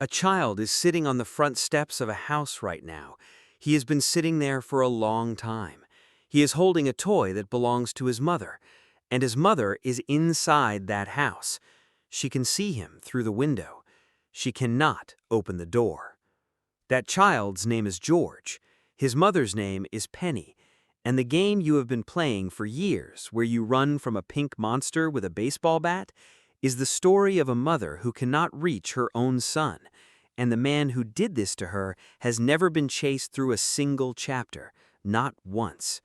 A child is sitting on the front steps of a house right now. He has been sitting there for a long time. He is holding a toy that belongs to his mother, and his mother is inside that house. She can see him through the window. She cannot open the door. That child's name is George. His mother's name is Penny. And the game you have been playing for years, where you run from a pink monster with a baseball bat, is the story of a mother who cannot reach her own son, and the man who did this to her has never been chased through a single chapter, not once.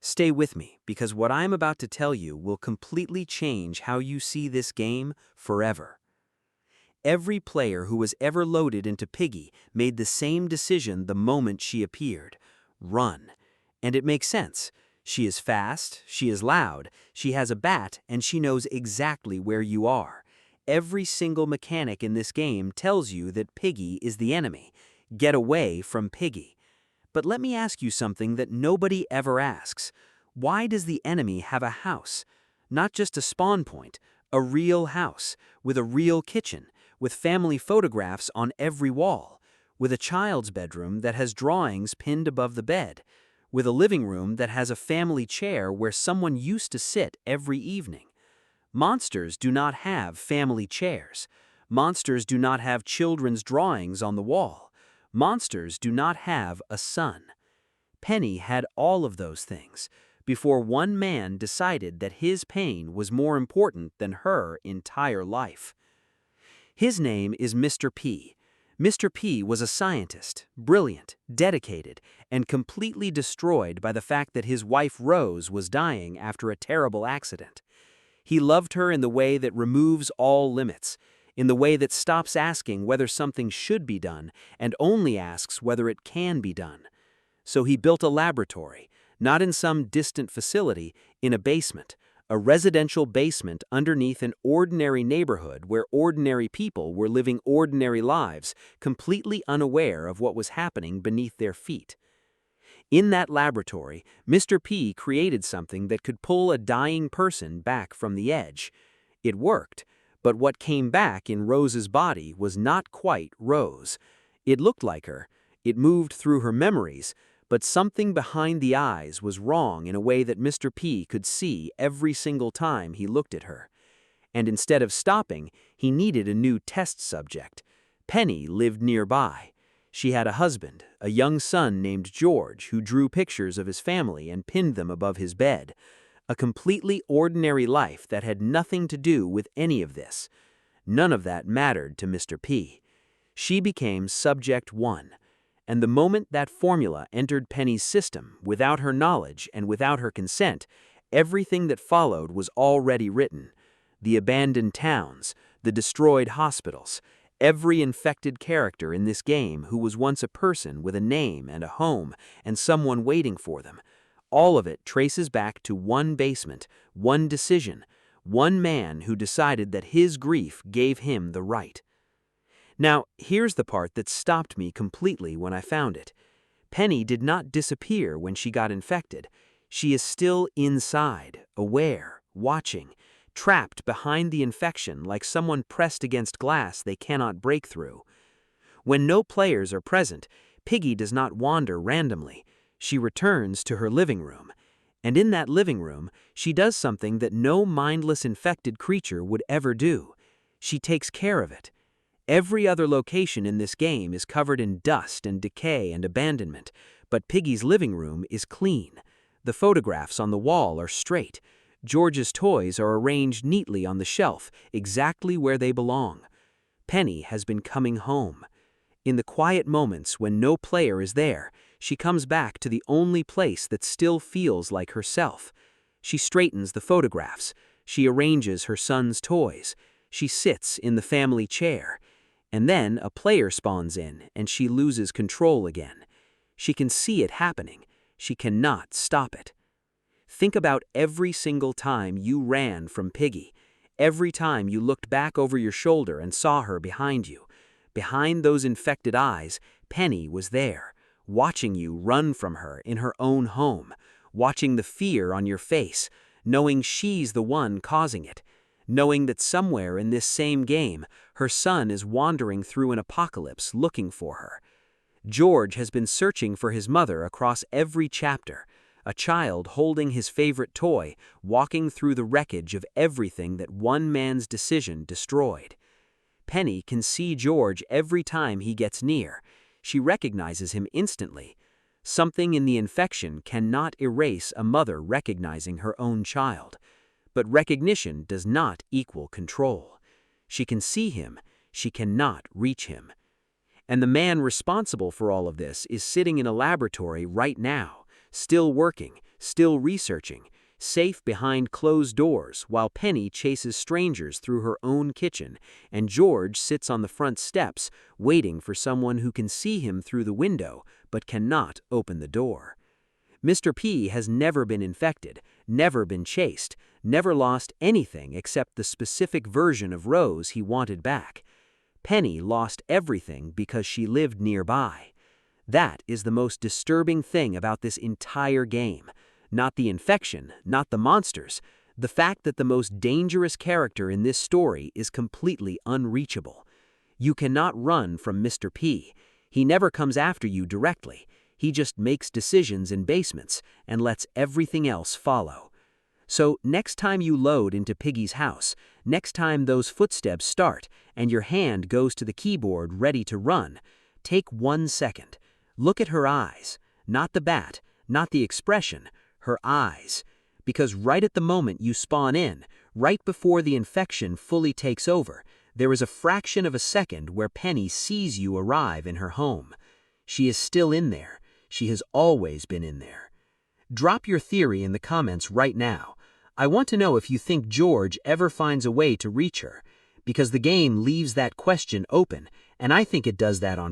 Stay with me, because what I am about to tell you will completely change how you see this game forever. Every player who was ever loaded into Piggy made the same decision the moment she appeared: run. And it makes sense. She is fast, she is loud, she has a bat, and she knows exactly where you are. Every single mechanic in this game tells you that Piggy is the enemy. Get away from Piggy. But let me ask you something that nobody ever asks. Why does the enemy have a house? Not just a spawn point, a real house, with a real kitchen, with family photographs on every wall, with a child's bedroom that has drawings pinned above the bed, with a living room that has a family chair where someone used to sit every evening. Monsters do not have family chairs. Monsters do not have children's drawings on the wall. Monsters do not have a son. Penny had all of those things before one man decided that his pain was more important than her entire life. His name is Mr. P. Mr. P was a scientist, brilliant, dedicated, and completely destroyed by the fact that his wife Rose was dying after a terrible accident. He loved her in the way that removes all limits, in the way that stops asking whether something should be done and only asks whether it can be done. So he built a laboratory, not in some distant facility, in a basement, a residential basement underneath an ordinary neighborhood where ordinary people were living ordinary lives, completely unaware of what was happening beneath their feet. In that laboratory, Mr. P created something that could pull a dying person back from the edge. It worked, but what came back in Rose's body was not quite Rose. It looked like her, it moved through her memories, but something behind the eyes was wrong in a way that Mr. P could see every single time he looked at her. And instead of stopping, he needed a new test subject. Penny lived nearby. She had a husband, a young son named George, who drew pictures of his family and pinned them above his bed. A completely ordinary life that had nothing to do with any of this. None of that mattered to Mr. P. She became Subject 1. And the moment that formula entered Penny's system, without her knowledge and without her consent, everything that followed was already written. The abandoned towns, the destroyed hospitals, every infected character in this game who was once a person with a name and a home and someone waiting for them. All of it traces back to one basement, one decision, one man who decided that his grief gave him the right. Now, here's the part that stopped me completely when I found it. Penny did not disappear when she got infected. She is still inside, aware, watching, trapped behind the infection like someone pressed against glass they cannot break through. When no players are present, Piggy does not wander randomly. She returns to her living room. And in that living room, she does something that no mindless infected creature would ever do. She takes care of it. Every other location in this game is covered in dust and decay and abandonment, but Piggy's living room is clean. The photographs on the wall are straight. George's toys are arranged neatly on the shelf, exactly where they belong. Penny has been coming home. In the quiet moments when no player is there, she comes back to the only place that still feels like herself. She straightens the photographs. She arranges her son's toys. She sits in the family chair. And then a player spawns in, and she loses control again. She can see it happening. She cannot stop it. Think about every single time you ran from Piggy. Every time you looked back over your shoulder and saw her behind you. Behind those infected eyes, Penny was there, watching you run from her in her own home, watching the fear on your face, knowing she's the one causing it. knowing that somewhere in this same game, her son is wandering through an apocalypse looking for her. George has been searching for his mother across every chapter, a child holding his favorite toy, walking through the wreckage of everything that one man's decision destroyed. Penny can see George every time he gets near. She recognizes him instantly. Something in the infection cannot erase a mother recognizing her own child. But recognition does not equal control. She can see him, she cannot reach him. And the man responsible for all of this is sitting in a laboratory right now, still working, still researching, safe behind closed doors while Penny chases strangers through her own kitchen and George sits on the front steps waiting for someone who can see him through the window but cannot open the door. Mr. P has never been infected, never been chased, never lost anything except the specific version of Rose he wanted back. Penny lost everything because she lived nearby. That is the most disturbing thing about this entire game. Not the infection, not the monsters. The fact that the most dangerous character in this story is completely unreachable. You cannot run from Mr. P. He never comes after you directly. He just makes decisions in basements and lets everything else follow. So next time you load into Piggy's house, next time those footsteps start and your hand goes to the keyboard ready to run, take 1 second. Look at her eyes, not the bat, not the expression, her eyes. Because right at the moment you spawn in, right before the infection fully takes over, there is a fraction of a second where Penny sees you arrive in her home. She is still in there. She has always been in there. Drop your theory in the comments right now. I want to know if you think George ever finds a way to reach her, because the game leaves that question open, and I think it does that on purpose.